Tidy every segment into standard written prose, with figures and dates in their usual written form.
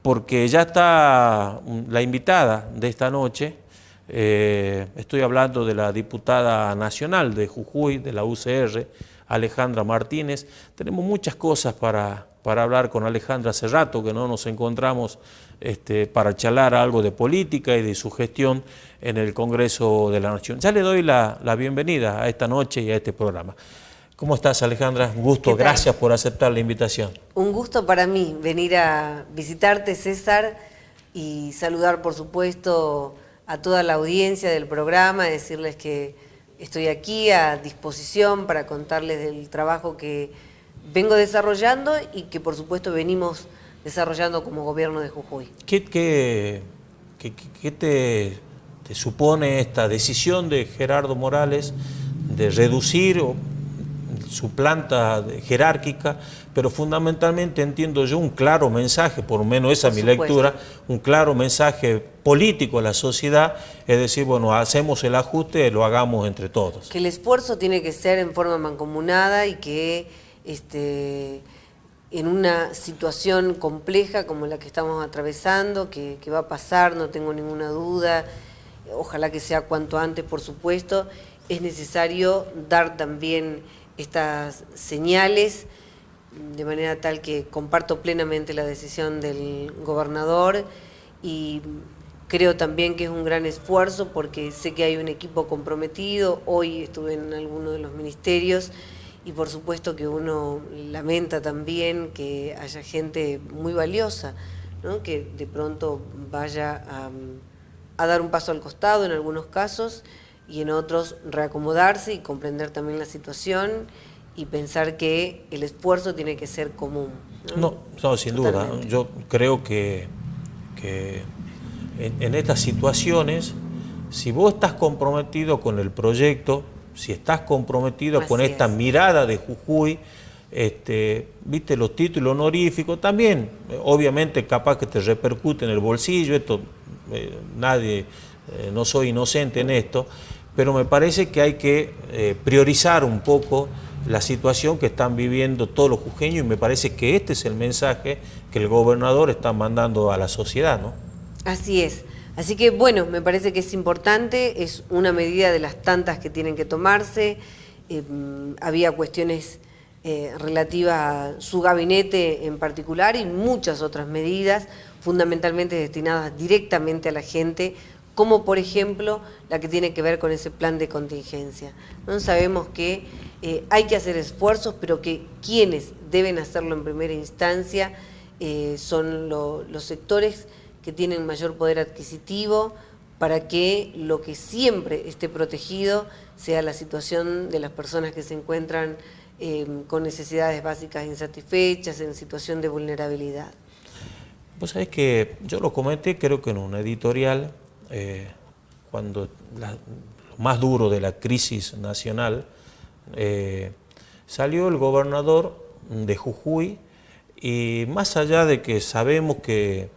porque ya está la invitada de esta noche. Estoy hablando de la diputada nacional de Jujuy, de la UCR, Alejandra Martínez. Tenemos muchas cosas para hablar con Alejandra. Hace rato que no nos encontramos para charlar algo de política y de su gestión en el Congreso de la Nación. Ya le doy la bienvenida a esta noche y a este programa. ¿Cómo estás, Alejandra? Un gusto, gracias por aceptar la invitación. Un gusto para mí venir a visitarte, César, y saludar, por supuesto, a toda la audiencia del programa, decirles que estoy aquí a disposición para contarles del trabajo que vengo desarrollando y que, por supuesto, venimos desarrollando como gobierno de Jujuy. ¿Qué te supone esta decisión de Gerardo Morales de reducir su planta jerárquica, pero fundamentalmente entiendo yo un claro mensaje, por lo menos esa es mi lectura, un claro mensaje político a la sociedad, es decir, bueno, hacemos el ajuste, lo hagamos entre todos? Que el esfuerzo tiene que ser en forma mancomunada y que en una situación compleja como la que estamos atravesando, que va a pasar, no tengo ninguna duda, ojalá que sea cuanto antes, por supuesto, es necesario dar también estas señales, de manera tal que comparto plenamente la decisión del gobernador y creo también que es un gran esfuerzo porque sé que hay un equipo comprometido. Hoy estuve en alguno de los ministerios y por supuesto que uno lamenta también que haya gente muy valiosa, ¿no?, que de pronto vaya a dar un paso al costado en algunos casos y en otros reacomodarse y comprender también la situación y pensar que el esfuerzo tiene que ser común. No, sin duda. Yo creo que en estas situaciones, si vos estás comprometido con el proyecto, si estás comprometido con esta mirada de Jujuy, viste, los títulos honoríficos también, obviamente capaz que te repercute en el bolsillo, esto nadie, no soy inocente en esto, pero me parece que hay que priorizar un poco la situación que están viviendo todos los jujeños y me parece que este es el mensaje que el gobernador está mandando a la sociedad, ¿no? Así es. Así que, bueno, me parece que es importante, es una medida de las tantas que tienen que tomarse. Había cuestiones relativas a su gabinete en particular y muchas otras medidas, fundamentalmente destinadas directamente a la gente, como por ejemplo la que tiene que ver con ese plan de contingencia. ¿No? Sabemos que hay que hacer esfuerzos, pero que quienes deben hacerlo en primera instancia son los sectores que tienen mayor poder adquisitivo, para que lo que siempre esté protegido sea la situación de las personas que se encuentran con necesidades básicas insatisfechas, en situación de vulnerabilidad. Vos sabés que yo lo comenté, creo que en un editorial, cuando lo más duro de la crisis nacional, salió el gobernador de Jujuy y más allá de que sabemos que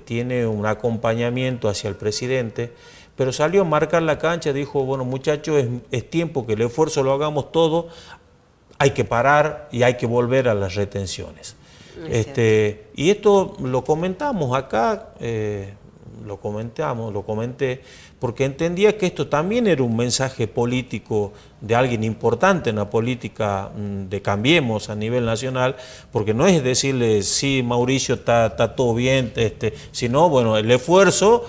tiene un acompañamiento hacia el presidente, pero salió a marcar la cancha, dijo, bueno muchachos, es tiempo que el esfuerzo lo hagamos todos, hay que parar y hay que volver a las retenciones. Y esto lo comentamos acá, lo comenté, porque entendía que esto también era un mensaje político de alguien importante en la política de Cambiemos a nivel nacional, porque no es decirle, sí, Mauricio, está todo bien, sino, bueno, el esfuerzo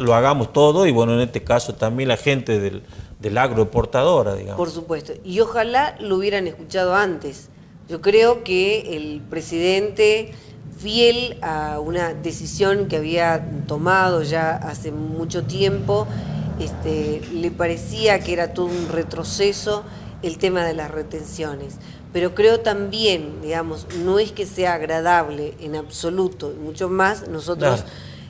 lo hagamos todo y, bueno, en este caso también la gente del agroexportadora, digamos. Por supuesto, y ojalá lo hubieran escuchado antes. Yo creo que el presidente, fiel a una decisión que había tomado ya hace mucho tiempo, le parecía que era todo un retroceso el tema de las retenciones. Pero creo también, digamos, no es que sea agradable en absoluto, mucho más nosotros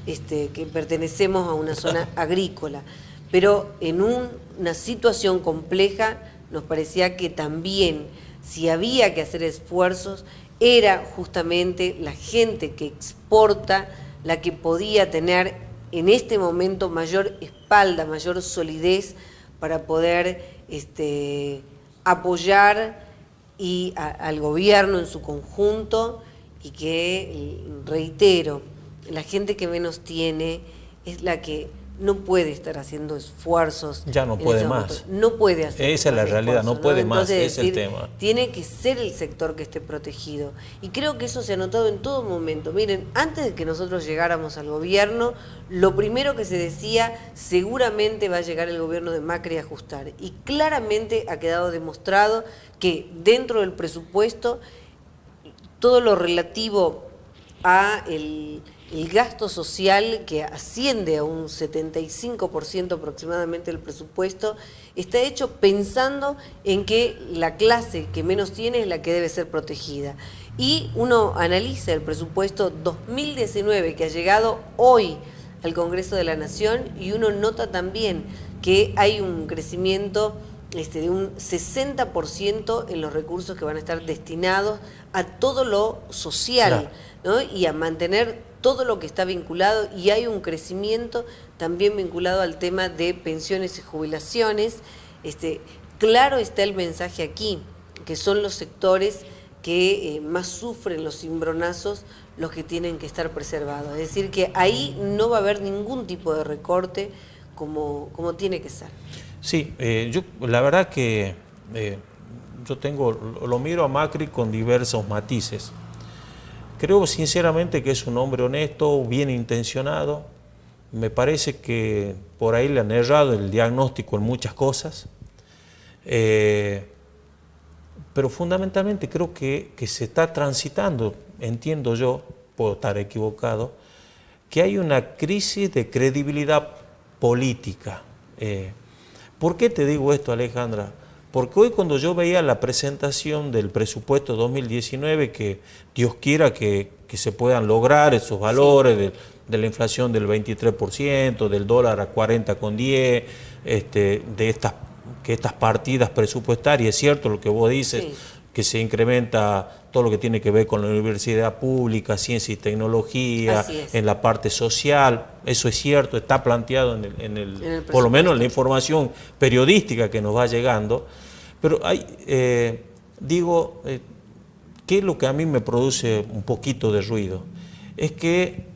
que pertenecemos a una zona agrícola, pero en una situación compleja nos parecía que también, si había que hacer esfuerzos, era justamente la gente que exporta la que podía tener en este momento mayor espalda, mayor solidez para poder apoyar al gobierno en su conjunto y que, reitero, la gente que menos tiene es la que no puede estar haciendo esfuerzos. Ya no puede más. No puede hacer. Esa es la realidad, no puede más, ese es el tema. Tiene que ser el sector que esté protegido. Y creo que eso se ha notado en todo momento. Miren, antes de que nosotros llegáramos al gobierno, lo primero que se decía, seguramente va a llegar el gobierno de Macri a ajustar. Y claramente ha quedado demostrado que dentro del presupuesto, todo lo relativo a el gasto social, que asciende a un 75% aproximadamente del presupuesto, está hecho pensando en que la clase que menos tiene es la que debe ser protegida. Y uno analiza el presupuesto 2019 que ha llegado hoy al Congreso de la Nación y uno nota también que hay un crecimiento de un 60% en los recursos que van a estar destinados a todo lo social, ¿no? Y a mantener todo lo que está vinculado, y hay un crecimiento también vinculado al tema de pensiones y jubilaciones. Claro está el mensaje aquí, que son los sectores que más sufren los cimbronazos los que tienen que estar preservados. Es decir, que ahí no va a haber ningún tipo de recorte como tiene que ser. Sí, yo la verdad que yo lo miro a Macri con diversos matices. Creo sinceramente que es un hombre honesto, bien intencionado. Me parece que por ahí le han errado el diagnóstico en muchas cosas. Pero fundamentalmente creo que se está transitando, entiendo yo, puedo estar equivocado, que hay una crisis de credibilidad política. ¿Por qué te digo esto, Alejandra? Porque hoy cuando yo veía la presentación del presupuesto 2019, que Dios quiera que se puedan lograr esos valores de la inflación del 23%, del dólar a 40,10, que estas partidas presupuestarias, es cierto lo que vos dices, sí, que se incrementa todo lo que tiene que ver con la universidad pública, ciencia y tecnología, en la parte social, eso es cierto, está planteado por lo menos en la información periodística que nos va llegando, pero hay, ¿qué es lo que a mí me produce un poquito de ruido? Es que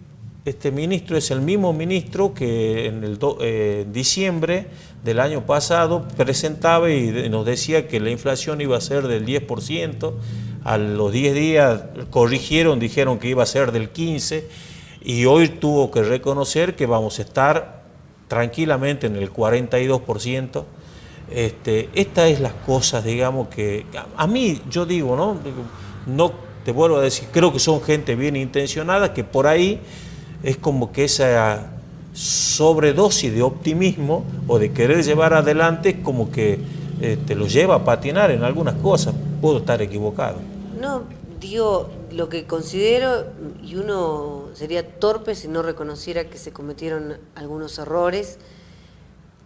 este ministro es el mismo ministro que en diciembre del año pasado presentaba y nos decía que la inflación iba a ser del 10%, a los 10 días corrigieron, dijeron que iba a ser del 15%, y hoy tuvo que reconocer que vamos a estar tranquilamente en el 42%. Estas es las cosas, digamos, que a mí, yo digo, no te vuelvo a decir, creo que son gente bien intencionada, que por ahí es como que esa sobredosis de optimismo o de querer llevar adelante es como que te lo lleva a patinar en algunas cosas. Puedo estar equivocado. No, digo, lo que considero, y uno sería torpe si no reconociera que se cometieron algunos errores.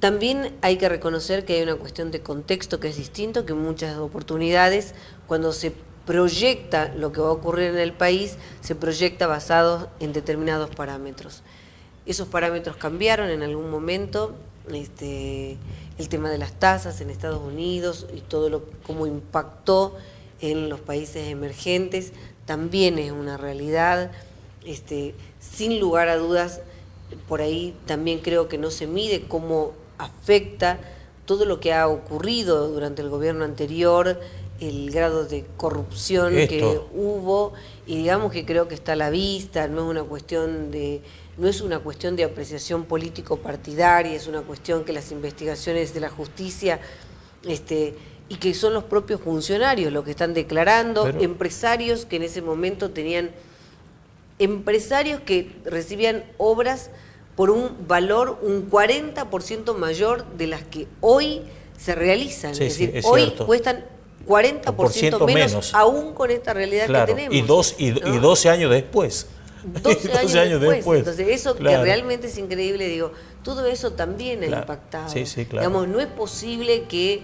También hay que reconocer que hay una cuestión de contexto que es distinto, que en muchas oportunidades, cuando se proyecta lo que va a ocurrir en el país, se proyecta basado en determinados parámetros. Esos parámetros cambiaron en algún momento, el tema de las tasas en Estados Unidos y todo cómo impactó en los países emergentes, también es una realidad. Sin lugar a dudas, por ahí también creo que no se mide cómo afecta todo lo que ha ocurrido durante el gobierno anterior, el grado de corrupción que hubo, y digamos que creo que está a la vista, no es una cuestión de apreciación político partidaria, es una cuestión que las investigaciones de la justicia y que son los propios funcionarios los que están declarando, empresarios que en ese momento empresarios que recibían obras por un valor un 40% mayor de las que hoy se realizan. Sí, es decir, es hoy cierto. Cuestan 40% menos, aún con esta realidad que tenemos. Y 12 años después. 12 años después. Entonces, eso que realmente es increíble, digo, todo eso también ha impactado. Sí, claro. Digamos, no es posible que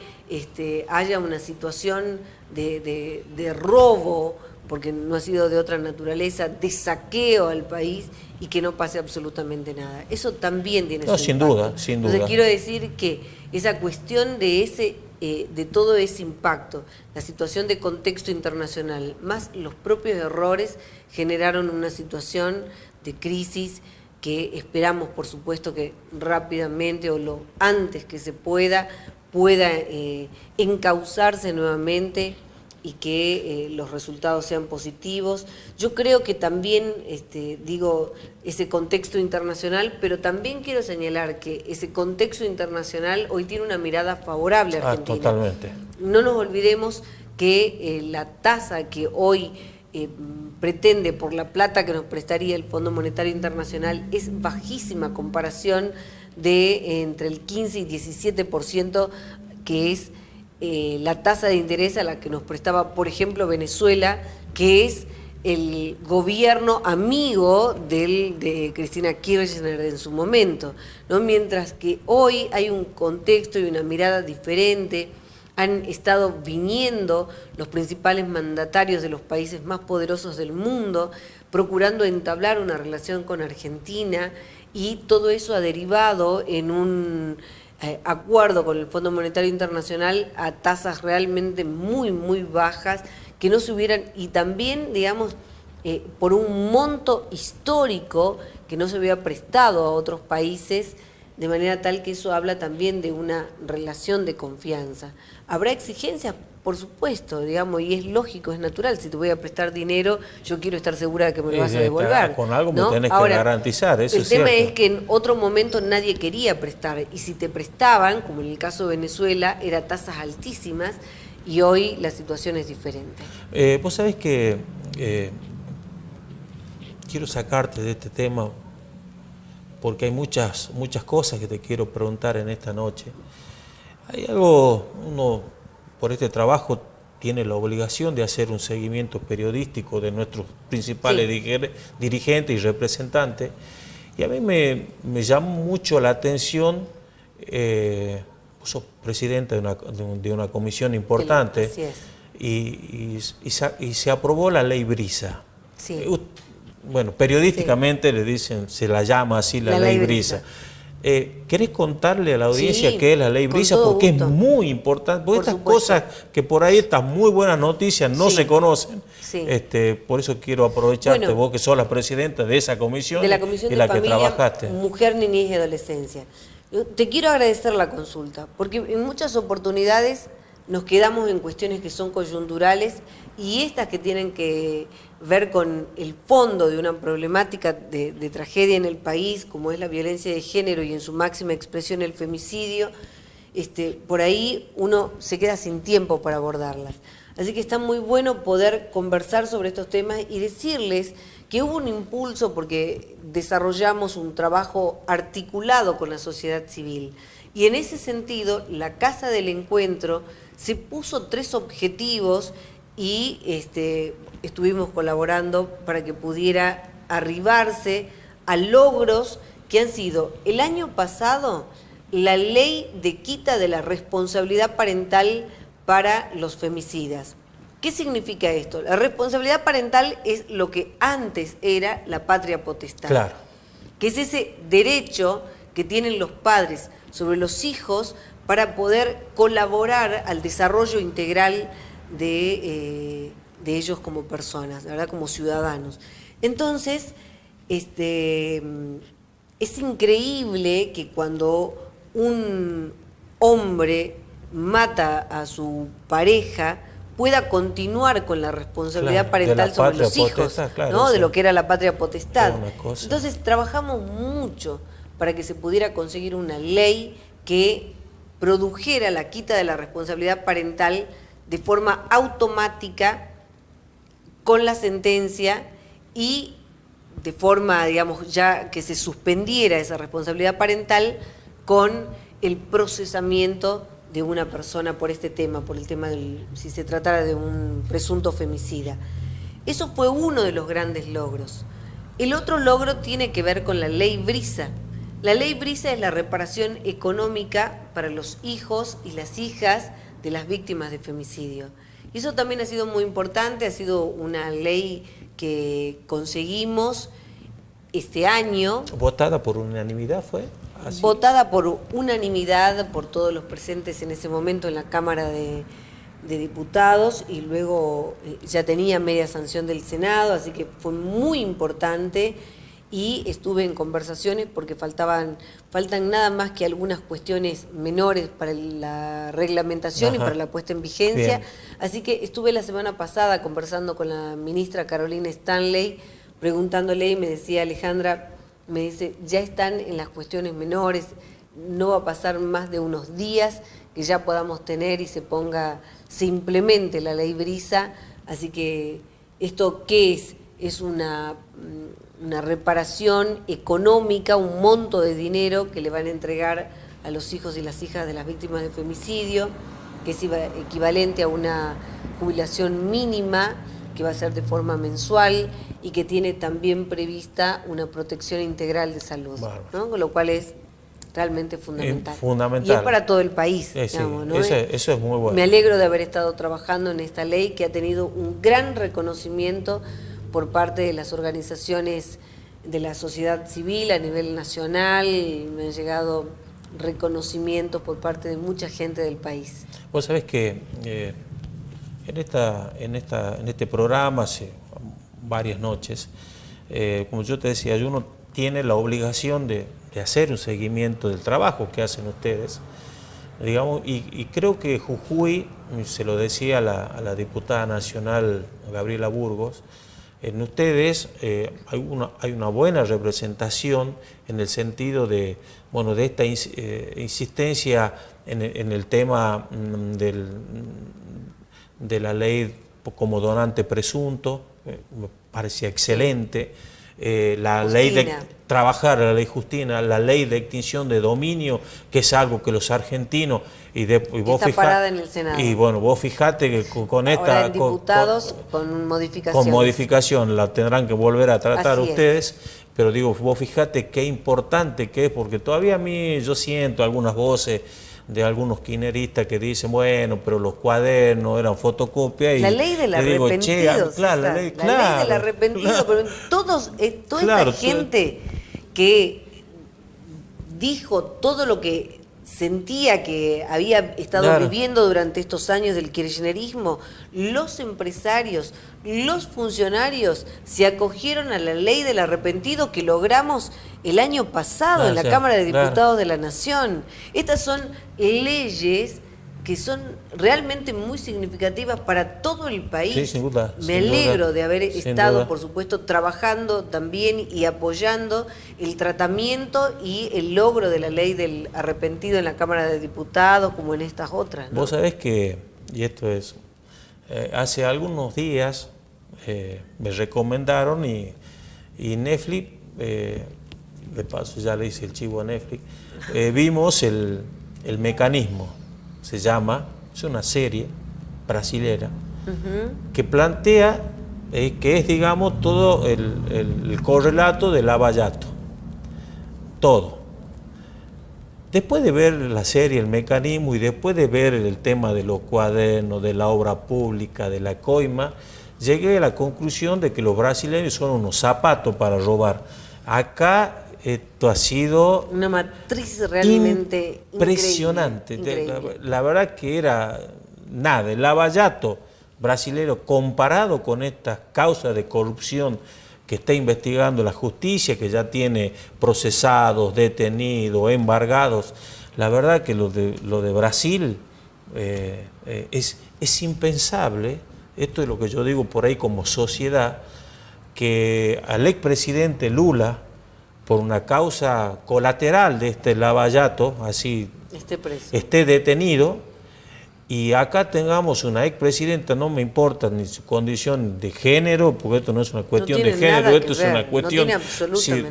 haya una situación de robo, porque no ha sido de otra naturaleza, de saqueo al país y que no pase absolutamente nada. Eso también tiene su sin impacto. duda, sin duda. Entonces, quiero decir que esa cuestión de ese de todo ese impacto, la situación de contexto internacional, más los propios errores, generaron una situación de crisis que esperamos, por supuesto, que rápidamente o lo antes que se pueda encauzarse nuevamente y que los resultados sean positivos. Yo creo que también, digo, ese contexto internacional, pero también quiero señalar que ese contexto internacional hoy tiene una mirada favorable a Argentina. Totalmente. No nos olvidemos que la tasa que hoy pretende por la plata que nos prestaría el Fondo Monetario Internacional es bajísima a comparación de entre el 15 y 17% que es la tasa de interés a la que nos prestaba, por ejemplo, Venezuela, que es el gobierno amigo de Cristina Kirchner en su momento, ¿no? Mientras que hoy hay un contexto y una mirada diferente. Han estado viniendo los principales mandatarios de los países más poderosos del mundo, procurando entablar una relación con Argentina, y todo eso ha derivado en un acuerdo con el Fondo Monetario Internacional a tasas realmente muy, muy bajas, que no se hubieran, y también, digamos, por un monto histórico que no se había prestado a otros países, de manera tal que eso habla también de una relación de confianza. Habrá exigencias, por supuesto, digamos, y es lógico, es natural. Si te voy a prestar dinero, yo quiero estar segura de que me lo vas a devolver. Con algo ¿no? me tenés Ahora, que garantizar, eso el es tema cierto. es que en otro momento nadie quería prestar, y si te prestaban, como en el caso de Venezuela, eran tasas altísimas, y hoy la situación es diferente. Vos sabés que quiero sacarte de este tema, porque hay muchas cosas que te quiero preguntar en esta noche. Hay algo, uno por este trabajo tiene la obligación de hacer un seguimiento periodístico de nuestros principales dirigentes y representantes, y a mí me llamó mucho la atención, vos sos presidenta de una comisión importante, Así es. y se aprobó la ley Brisa. Sí. Bueno, periodísticamente le dicen, se la llama así la ley Brisa. ¿Querés contarle a la audiencia qué es la ley Brisa? Porque es muy importante, porque estas cosas que por ahí, estas muy buenas noticias no se conocen. Sí. Por eso quiero aprovecharte, bueno, vos que sos la presidenta de esa comisión, de la Comisión y de la Familia, que trabajaste. Mujer, Niñez y Adolescencia. Yo te quiero agradecer la consulta, porque en muchas oportunidades nos quedamos en cuestiones que son coyunturales, y estas que tienen que ver con el fondo de una problemática de tragedia en el país, como es la violencia de género y en su máxima expresión el femicidio, por ahí uno se queda sin tiempo para abordarlas. Así que está muy bueno poder conversar sobre estos temas y decirles que hubo un impulso porque desarrollamos un trabajo articulado con la sociedad civil. Y en ese sentido, la Casa del Encuentro se puso 3 objetivos y estuvimos colaborando para que pudiera arribarse a logros que han sido, el año pasado, la ley de quita de la responsabilidad parental para los femicidas. ¿Qué significa esto? La responsabilidad parental es lo que antes era la patria potestad. Claro. Que es ese derecho que tienen los padres sobre los hijos para poder colaborar al desarrollo integral de ellos como personas, ¿verdad? Como ciudadanos. Entonces, es increíble que cuando un hombre mata a su pareja pueda continuar con la responsabilidad parental sobre los hijos, ¿no? De lo que era la patria potestad. Entonces trabajamos mucho para que se pudiera conseguir una ley que produjera la quita de la responsabilidad parental de forma automática con la sentencia, y de forma, digamos, ya que se suspendiera esa responsabilidad parental con el procesamiento de una persona por este tema, por el tema si se tratara de un presunto femicida. Eso fue uno de los grandes logros. El otro logro tiene que ver con la ley Brisa. La ley Brisa es la reparación económica para los hijos y las hijas de las víctimas de femicidio. Y eso también ha sido muy importante, ha sido una ley que conseguimos este año. ¿Votada por unanimidad fue? votada por unanimidad por todos los presentes en ese momento en la Cámara de Diputados, y luego ya tenía media sanción del Senado, así que fue muy importante. Y estuve en conversaciones porque faltan nada más que algunas cuestiones menores para la reglamentación. Ajá. Y para la puesta en vigencia. Bien. Así que estuve la semana pasada conversando con la ministra Carolina Stanley, preguntándole, y me decía: Alejandra, me dice, ya están en las cuestiones menores, no va a pasar más de unos días que ya podamos tener y se implemente la ley Brisa. Así que, ¿esto qué es? Es una reparación económica, un monto de dinero que le van a entregar a los hijos y las hijas de las víctimas de femicidio, que es equivalente a una jubilación mínima, que va a ser de forma mensual, y que tiene también prevista una protección integral de salud, ¿no? Con lo cual es realmente fundamental. Fundamental. Y es para todo el país, digamos, ¿no? Eso es muy bueno. Me alegro de haber estado trabajando en esta ley, que ha tenido un gran reconocimiento por parte de las organizaciones de la sociedad civil a nivel nacional. Me han llegado reconocimientos por parte de mucha gente del país. Vos sabés que en este programa, hace varias noches, como yo te decía, uno tiene la obligación de hacer un seguimiento del trabajo que hacen ustedes, digamos, y creo que Jujuy, se lo decía a la diputada nacional Gabriela Burgos, en ustedes hay una buena representación en el sentido de esta insistencia en el tema de la ley como donante presunto. Me parecía excelente. La ley de trabajar, la ley Justina, la ley de extinción de dominio, que es algo que los argentinos y vos está parada en el Senado. Y bueno, vos fijate que con esta en diputados con modificación la tendrán que volver a tratar ustedes. Pero digo, vos fijate qué importante que es, porque todavía a mí yo siento algunas voces de algunos kirchneristas que dicen, bueno, pero los cuadernos eran fotocopias. La ley del arrepentido. Claro, la ley del arrepentido, pero toda esta gente que dijo todo lo que sentía que había estado viviendo durante estos años del kirchnerismo, los empresarios, los funcionarios se acogieron a la ley del arrepentido que logramos el año pasado en la Cámara de Diputados de la Nación. Estas son leyes que son realmente muy significativas para todo el país. Sí, sin duda. Me alegro de haber estado, por supuesto, trabajando también y apoyando el tratamiento y el logro de la ley del arrepentido en la Cámara de Diputados, como en estas otras, ¿no? Vos sabés que, y esto es, hace algunos días me recomendaron y Netflix, de paso ya le hice el chivo a Netflix, vimos el mecanismo. Se llama, es una serie brasilera que plantea que es, digamos, todo el correlato de Lava Jato. Todo. Después de ver la serie, el mecanismo, y después de ver el tema de los cuadernos, de la obra pública, de la coima, llegué a la conclusión de que los brasileños son unos zapatos para robar. Acá esto ha sido una matriz realmente impresionante. Increíble. La verdad que era nada. El Lava Jato brasilero, comparado con estas causas de corrupción que está investigando la justicia, que ya tiene procesados, detenidos, embargados, la verdad que lo de Brasil es impensable. Esto es lo que yo digo por ahí como sociedad, que al expresidente Lula, por una causa colateral de este Lava Jato, así esté detenido, y acá tengamos una expresidenta, no me importa ni su condición de género, porque esto no es una cuestión de género, esto es una cuestión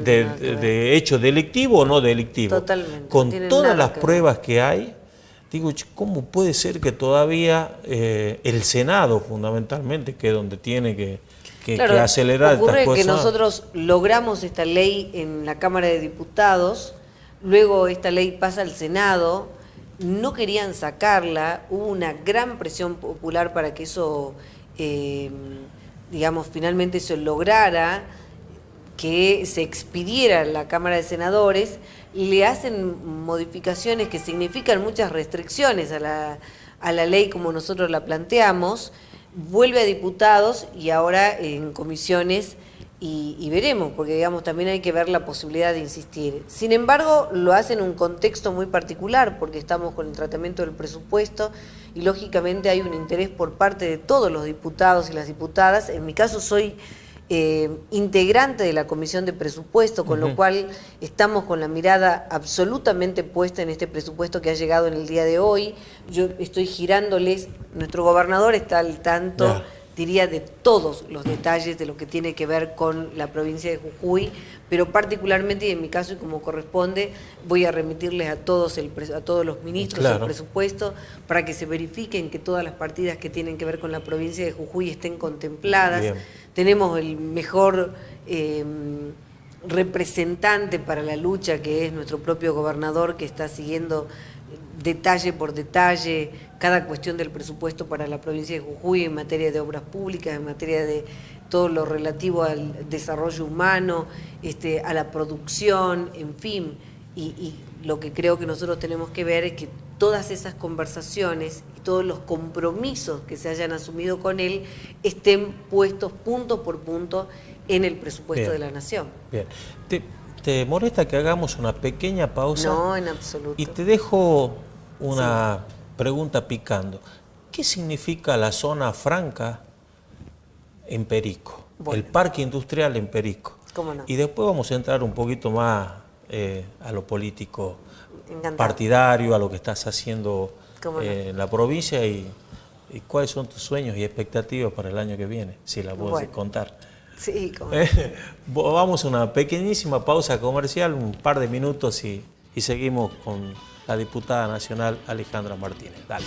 de hecho delictivo o no delictivo. Totalmente. Con todas las pruebas que hay, digo, ¿cómo puede ser que todavía el Senado, fundamentalmente, que es donde tiene que acelerar estas cosas? Ocurre que nosotros logramos esta ley en la Cámara de Diputados, luego esta ley pasa al Senado, no querían sacarla, hubo una gran presión popular para que eso, digamos, finalmente se lograra, que se expidiera la Cámara de Senadores, le hacen modificaciones que significan muchas restricciones a la ley como nosotros la planteamos, vuelve a diputados y ahora en comisiones y veremos, porque digamos también hay que ver la posibilidad de insistir. Sin embargo, lo hace en un contexto muy particular, porque estamos con el tratamiento del presupuesto y lógicamente hay un interés por parte de todos los diputados y las diputadas. En mi caso soy integrante de la Comisión de Presupuesto, con lo cual estamos con la mirada absolutamente puesta en este presupuesto que ha llegado en el día de hoy. Yo estoy girándoles, nuestro gobernador está al tanto, diría, de todos los detalles de lo que tiene que ver con la provincia de Jujuy, pero particularmente, y en mi caso y como corresponde, voy a remitirles a todos los ministros del presupuesto para que se verifiquen que todas las partidas que tienen que ver con la provincia de Jujuy estén contempladas. Bien. Tenemos el mejor representante para la lucha, que es nuestro propio gobernador, que está siguiendo detalle por detalle cada cuestión del presupuesto para la provincia de Jujuy en materia de obras públicas, en materia de todo lo relativo al desarrollo humano, a la producción, en fin. Y lo que creo que nosotros tenemos que ver es que todas esas conversaciones y todos los compromisos que se hayan asumido con él estén puestos punto por punto en el presupuesto de la Nación. Bien. ¿Te molesta que hagamos una pequeña pausa? No, en absoluto. Y te dejo una pregunta picando. ¿Qué significa la zona franca en Perico? Bueno. El parque industrial en Perico. ¿Cómo no? Y después vamos a entrar un poquito más a lo político partidario, a lo que estás haciendo en la provincia y cuáles son tus sueños y expectativas para el año que viene, si la puedes contar. Sí, vamos a una pequeñísima pausa comercial, un par de minutos y seguimos con la diputada nacional Alejandra Martínez. Dale.